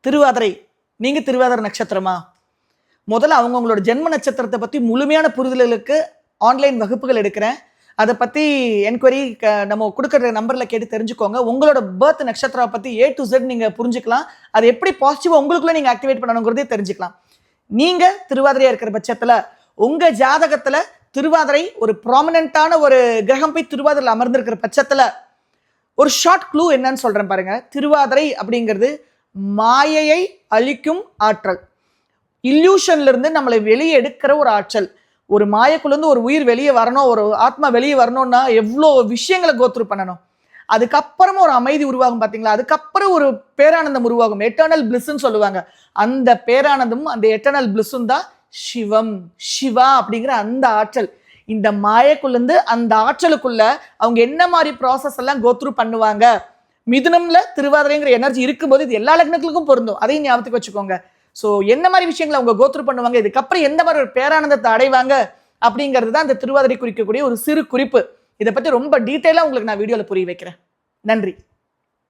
திருவாதிரை, நீங்க திருவாதிரை நட்சத்திரமா? முதல்ல அவங்கவுங்களோட ஜென்ம நட்சத்திரத்தை பத்தி முழுமையான புரிதலுக்கு ஆன்லைன் வகுப்புகள் எடுக்கிறேன். அதை பத்தி என்கொயரி நம்ம கொடுக்குற நம்பர்ல கேட்டு தெரிஞ்சுக்கோங்க. உங்களோட பர்த் நட்சத்திரம் பத்தி A to Z நீங்க புரிஞ்சுக்கலாம். அது எப்படி பாசிட்டிவா உங்களுக்குள்ள நீங்க ஆக்டிவேட் பண்ணணுங்கிறதே தெரிஞ்சுக்கலாம். நீங்க திருவாதிரையா இருக்கிற பட்சத்துல உங்க ஜாதகத்துல திருவாதிரை ஒரு ப்ராமினென்ட்டான ஒரு கிரகம் போய் திருவாதிரையில் அமர்ந்திருக்கிற பட்சத்துல ஒரு ஷார்ட் க்ளூ என்னன்னு சொல்றேன் பாருங்க. திருவாதிரை அப்படிங்கிறது மாயையை அழிக்கும் ஆற்றல். இல்யூஷன்ல இருந்து நம்மளை வெளியே எடுக்கிற ஒரு ஆற்றல். ஒரு மாயக்குள்ளேருந்து ஒரு உயிர் வெளியே வரணும், ஒரு ஆத்மா வெளியே வரணும்னா எவ்வளோ விஷயங்களை கோத்ரூ பண்ணணும். அதுக்கப்புறமா ஒரு அமைதி உருவாகும் பார்த்தீங்களா, அதுக்கப்புறம் ஒரு பேரானந்தம் உருவாகும். எட்டர்னல் பிளிஸ்ன்னு சொல்லுவாங்க. அந்த பேரானந்தமும் அந்த எட்டர்னல் பிளிஸ்ஸும் தான் சிவம், சிவா அப்படிங்கிற அந்த ஆற்றல். இந்த மாயக்குள்ளேருந்து அந்த ஆற்றலுக்குள்ள அவங்க என்ன மாதிரி ப்ராசஸ் எல்லாம் கோத்ரூ பண்ணுவாங்க. மிதுனம்ல திருவாதிரைங்கிற எனர்ஜி இருக்கும்போது இது எல்லா லக்னங்களுக்கும் பொருந்தும். அதையும் ஞாபகத்துக்கு வச்சுக்கோங்க. ஸோ என்ன மாதிரி விஷயங்களை அவங்க கோத்ரூ பண்ணுவாங்க, இதுக்கப்புறம் எந்த மாதிரி ஒரு பேரானந்தத்தை அடைவாங்க அப்படிங்கிறது தான் இந்த திருவாதிரை குறிக்கக்கூடிய ஒரு சிறு குறிப்பு. இதை பற்றி ரொம்ப டீட்டெயிலாக உங்களுக்கு நான் வீடியோவில் புரிய வைக்கிறேன். நன்றி.